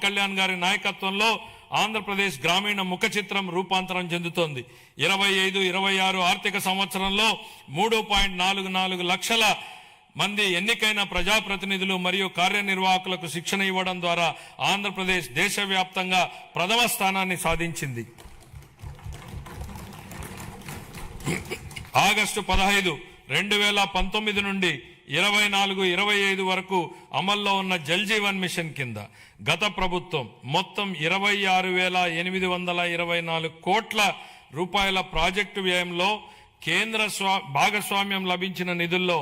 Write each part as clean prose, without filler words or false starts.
కళ్యాణ్ గారి నాయకత్వంలో ఆంధ్రప్రదేశ్ గ్రామీణ ముఖ చిత్రం రూపాంతరం చెందుతోంది. 25-26 ఆర్థిక సంవత్సరంలో 3.44 లక్షల మంది ఎన్నికైన ప్రజాప్రతినిధులు మరియు కార్యనిర్వాహకులకు శిక్షణ ఇవ్వడం ద్వారా ఆంధ్రప్రదేశ్ దేశవ్యాప్తంగా ప్రథమ స్థానాన్ని సాధించింది. ఆగస్టు 15, 2019 నుండి 24-25 వరకు అమల్లో ఉన్న జల్ జీవన్ మిషన్ కింద గత ప్రభుత్వం మొత్తం 26,824 కోట్ల రూపాయల ప్రాజెక్టు వ్యయంలో కేంద్ర భాగస్వామ్యం లభించిన నిధుల్లో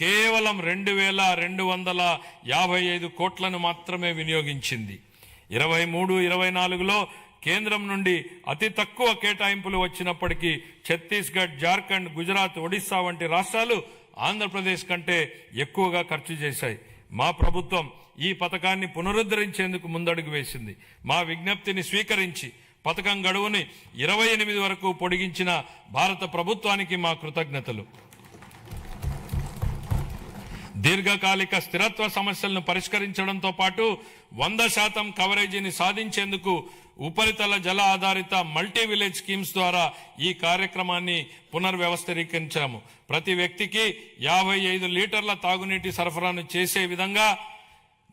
కేవలం 2,255 కోట్లను మాత్రమే వినియోగించింది. 23-24లో కేంద్రం నుండి అతి తక్కువ కేటాయింపులు వచ్చినప్పటికీ ఛత్తీస్గఢ్, జార్ఖండ్, గుజరాత్, ఒడిశా వంటి రాష్ట్రాలు ఆంధ్రప్రదేశ్ కంటే ఎక్కువగా ఖర్చు చేశాయి. మా ప్రభుత్వం ఈ పథకాన్ని పునరుద్ధరించేందుకు ముందడుగు వేసింది. మా విజ్ఞప్తిని స్వీకరించి పథకం గడువుని 28 వరకు పొడిగించిన భారత ప్రభుత్వానికి మా కృతజ్ఞతలు. దీర్ఘకాలిక స్థిరత్వ సమస్యలను పరిష్కరించడంతో పాటు 100% కవరేజీని సాధించేందుకు ఉపరితల జల ఆధారిత మల్టీ విలేజ్ స్కీమ్స్ ద్వారా ఈ కార్యక్రమాన్ని పునర్వ్యవస్థీకరించాము. ప్రతి వ్యక్తికి 55 లీటర్ల తాగునీటి సరఫరాను చేసే విధంగా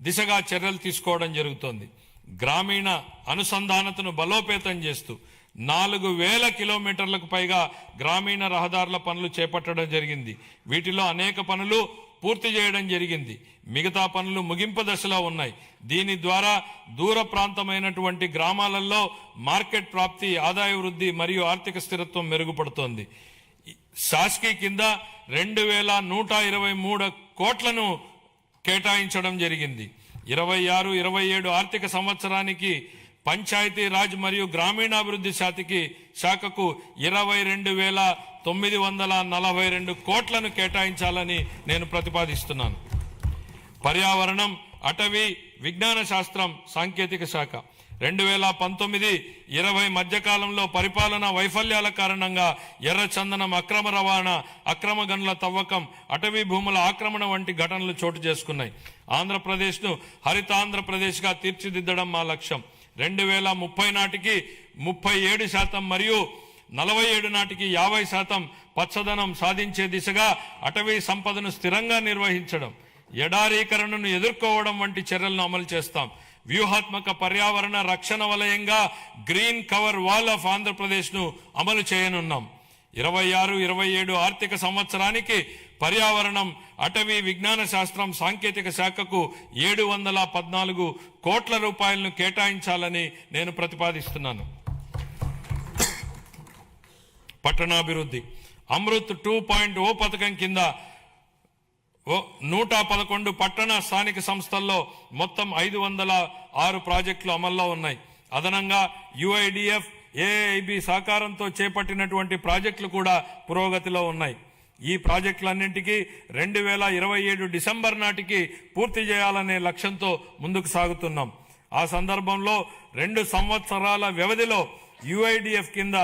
దిశగా చర్యలు తీసుకోవడం జరుగుతోంది. గ్రామీణ అనుసంధానతను బలోపేతం చేస్తూ 4,000 కిలోమీటర్లకు పైగా గ్రామీణ రహదారుల పనులు చేపట్టడం జరిగింది. వీటిలో అనేక పనులు పూర్తి చేయడం జరిగింది. మిగతా పనులు ముగింపు దశలో ఉన్నాయి. దీని ద్వారా దూర ప్రాంతమైనటువంటి గ్రామాలలో మార్కెట్ ప్రాప్తి, ఆదాయ వృద్ధి మరియు ఆర్థిక స్థిరత్వం మెరుగుపడుతోంది. శాస్కీ కింద 2,123 కోట్లను కేటాయించడం జరిగింది. 26-27 ఆర్థిక సంవత్సరానికి పంచాయతీ రాజ్ మరియు గ్రామీణాభివృద్ధి శాఖకు 22,942 కోట్లను కేటాయించాలని నేను ప్రతిపాదిస్తున్నాను. పర్యావరణం, అటవీ, విజ్ఞాన శాస్త్రం, సాంకేతిక శాఖ 2019-20 మధ్యకాలంలో పరిపాలనా వైఫల్యాల కారణంగా ఎర్రచందనం అక్రమ రవాణా, అక్రమ గనుల తవ్వకం, అటవీ భూముల ఆక్రమణ వంటి ఘటనలు చోటు చేసుకున్నాయి. ఆంధ్రప్రదేశ్ను హరితాంధ్రప్రదేశ్గా తీర్చిదిద్దడం మా లక్ష్యం. 2030 నాటికి 37% మరియు 47 నాటికి 50% పచ్చదనం సాధించే దిశగా అటవీ సంపదను స్థిరంగా నిర్వహించడం, ఎడారీకరణను ఎదుర్కోవడం వంటి చర్యలను అమలు చేస్తాం. వ్యూహాత్మక పర్యావరణ రక్షణ వలయంగా green cover wall of Andhra Pradesh ను అమలు చేయనున్నాం. 26-27 ఆర్థిక సంవత్సరానికి పర్యావరణం, అటవీ, విజ్ఞాన శాస్త్రం, సాంకేతిక శాఖకు 714 కోట్ల రూపాయలను కేటాయించాలని నేను ప్రతిపాదిస్తున్నాను. పట్టణాభివృద్ధి అమృత్ 2.0 పథకం కింద 111 పట్టణ స్థానిక సంస్థల్లో మొత్తం 506 ప్రాజెక్టులు అమల్లో ఉన్నాయి. అదనంగా UIDF, AIB సహకారంతో చేపట్టినటువంటి ప్రాజెక్టులు కూడా పురోగతిలో ఉన్నాయి. ఈ ప్రాజెక్టులన్నింటికీ 2027 డిసెంబర్ నాటికి పూర్తి చేయాలనే లక్ష్యంతో ముందుకు సాగుతున్నాం. ఆ సందర్భంలో 2 సంవత్సరాల వ్యవధిలో UIDF కింద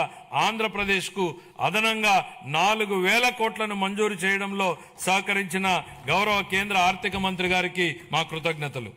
ఆంధ్రప్రదేశ్కు అదనంగా 4,000 కోట్లను మంజూరు చేయడంలో సహకరించిన గౌరవ కేంద్ర ఆర్థిక మంత్రి గారికి మా కృతజ్ఞతలు.